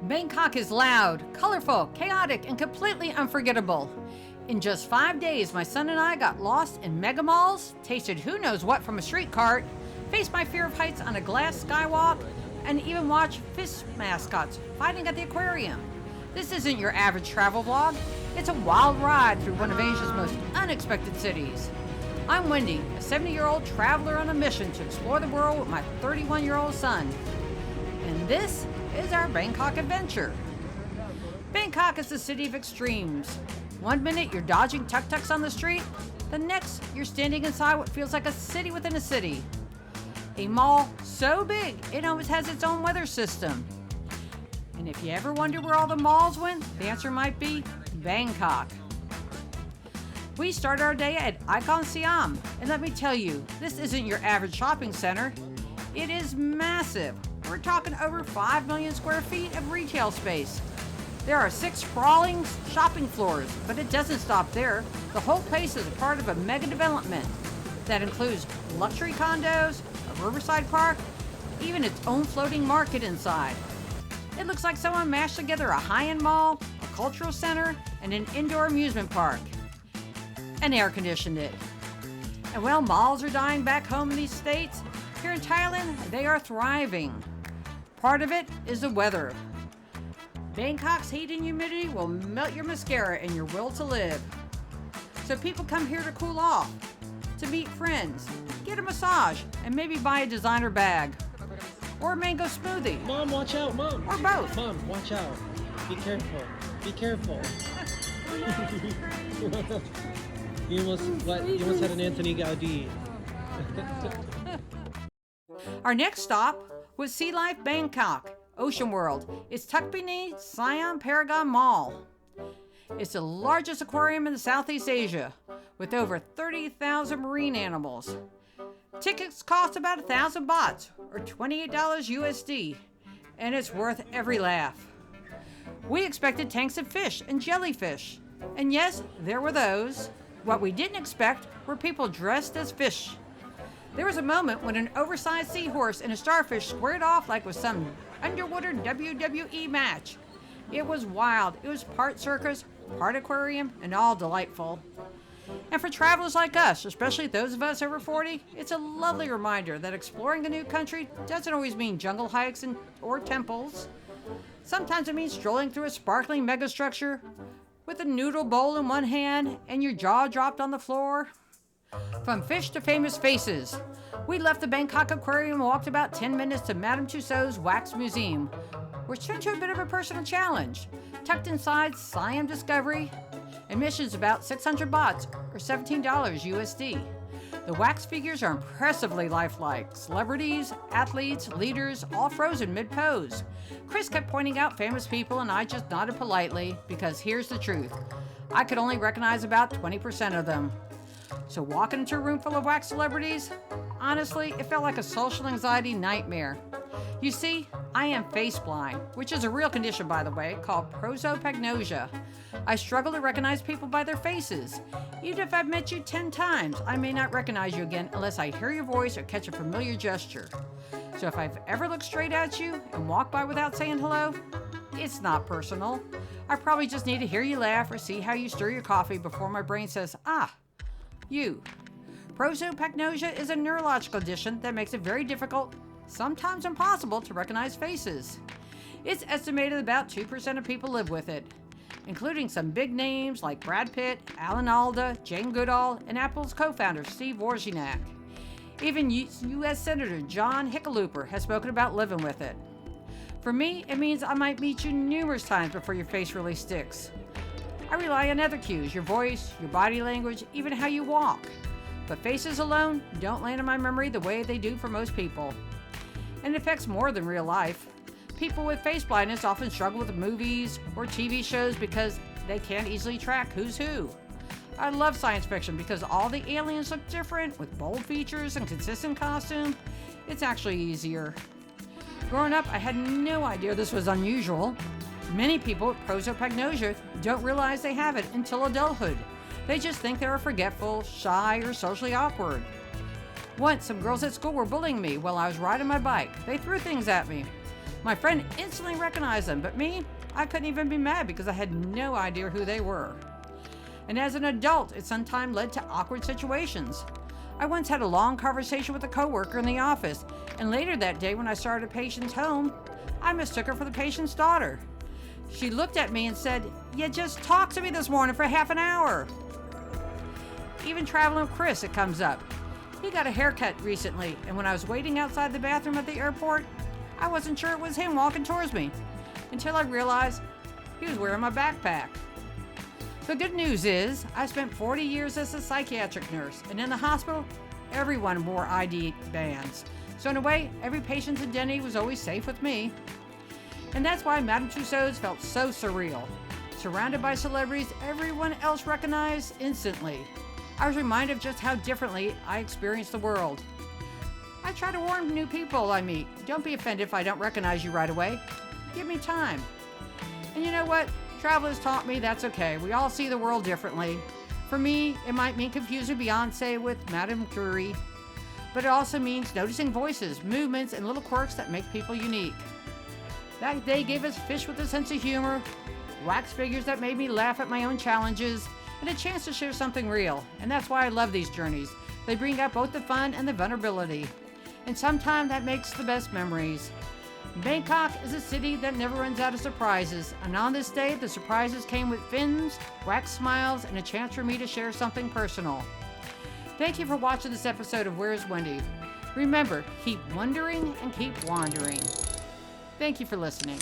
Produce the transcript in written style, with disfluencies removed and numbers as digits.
Bangkok is loud, colorful, chaotic, and completely unforgettable. In just 5 days, my son and I got lost in mega malls, tasted who knows what from a street cart, faced my fear of heights on a glass skywalk, and even watched fish mascots fighting at the aquarium. This isn't your average travel vlog. It's a wild ride through one of Asia's most unexpected cities. I'm Wendy, a 70-year-old traveler on a mission to explore the world with my 31-year-old son. And this is our Bangkok adventure. Bangkok is the city of extremes. One minute you're dodging tuk-tuks on the street, the next you're standing inside what feels like a city within a city. A mall so big it almost has its own weather system. And if you ever wonder where all the malls went, the answer might be Bangkok. We start our day at ICONSIAM, and let me tell you, this isn't your average shopping center. It is massive. We're talking over 5 million square feet of retail space. There are 6 sprawling shopping floors, but it doesn't stop there. The whole place is a part of a mega development that includes luxury condos, a riverside park, even its own floating market inside. It looks like someone mashed together a high-end mall, a cultural center, and an indoor amusement park, and air-conditioned it. And while malls are dying back home in these states, here in Thailand, they are thriving. Part of it is the weather. Bangkok's heat and humidity will melt your mascara and your will to live. So people come here to cool off, to meet friends, get a massage, and maybe buy a designer bag. Or a mango smoothie. Mom, watch out, Mom. Or both. Mom, watch out. Be careful. Be careful. You almost had an Anthony Gaudi. Our next stop was LIFE Bangkok Ocean World. It's tucked beneath Siam Paragon Mall. It's the largest aquarium in Southeast Asia, with over 30,000 marine animals. Tickets cost about 1,000 bahts, or $28 USD, and it's worth every laugh. We expected tanks of fish and jellyfish, and yes, there were those. What we didn't expect were people dressed as fish. There was a moment when an oversized seahorse and a starfish squared off like it was some underwater WWE match. It was wild. It was part circus, part aquarium, and all delightful. And for travelers like us, especially those of us over 40, it's a lovely reminder that exploring a new country doesn't always mean jungle hikes or temples. Sometimes it means strolling through a sparkling megastructure with a noodle bowl in one hand and your jaw dropped on the floor. From fish to famous faces, we left the Bangkok Aquarium and walked about 10 minutes to Madame Tussauds Wax Museum, which turned to a bit of a personal challenge. Tucked inside Siam Discovery, admission's about 600 bahts, or $17 USD. The wax figures are impressively lifelike. Celebrities, athletes, leaders, all frozen mid-pose. Chris kept pointing out famous people and I just nodded politely because here's the truth. I could only recognize about 20% of them. So walking into a room full of wax celebrities, honestly, it felt like a social anxiety nightmare. You see, I am face blind, which is a real condition, by the way, called Prosopagnosia. I struggle to recognize people by their faces. Even if I've met you 10 times, I may not recognize you again unless I hear your voice or catch a familiar gesture. So if I've ever looked straight at you and walked by without saying hello, it's not personal. I probably just need to hear you laugh or see how you stir your coffee before my brain says, you. Prosopagnosia is a neurological condition that makes it very difficult, sometimes impossible, to recognize faces. It's estimated about 2% of people live with it, including some big names like Brad Pitt, Alan Alda, Jane Goodall, and Apple's co-founder Steve Wozniak. Even U.S. Senator John Hickenlooper has spoken about living with it. For me, it means I might meet you numerous times before your face really sticks. I rely on other cues, your voice, your body language, even how you walk. But faces alone don't land in my memory the way they do for most people. And it affects more than real life. People with face blindness often struggle with movies or TV shows because they can't easily track who's who. I love science fiction because all the aliens look different with bold features and consistent costume. It's actually easier. Growing up, I had no idea this was unusual. Many people with prosopagnosia don't realize they have it until adulthood. They just think they're forgetful, shy, or socially awkward. Once, some girls at school were bullying me while I was riding my bike. They threw things at me. My friend instantly recognized them, but me, I couldn't even be mad because I had no idea who they were. And as an adult, it sometimes led to awkward situations. I once had a long conversation with a coworker in the office, and later that day when I started a patient's home, I mistook her for the patient's daughter. She looked at me and said, "You just talked to me this morning for half an hour." Even traveling with Chris, it comes up. He got a haircut recently, and when I was waiting outside the bathroom at the airport, I wasn't sure it was him walking towards me, until I realized he was wearing my backpack. The good news is, I spent 40 years as a psychiatric nurse, and in the hospital, everyone wore ID bands. So in a way, every patient's identity was always safe with me. And that's why Madame Tussauds felt so surreal. Surrounded by celebrities everyone else recognized instantly. I was reminded of just how differently I experience the world. I try to warn new people I meet, don't be offended if I don't recognize you right away. Give me time. And you know what? Travel has taught me that's okay. We all see the world differently. For me, it might mean confusing Beyonce with Madame Curie, but it also means noticing voices, movements, and little quirks that make people unique. That day gave us fish with a sense of humor, wax figures that made me laugh at my own challenges, and a chance to share something real. And that's why I love these journeys. They bring out both the fun and the vulnerability. And sometimes that makes the best memories. Bangkok is a city that never runs out of surprises, and on this day, the surprises came with fins, wax smiles, and a chance for me to share something personal. Thank you for watching this episode of Where's Wendy? Remember, keep wondering and keep wandering. Thank you for listening.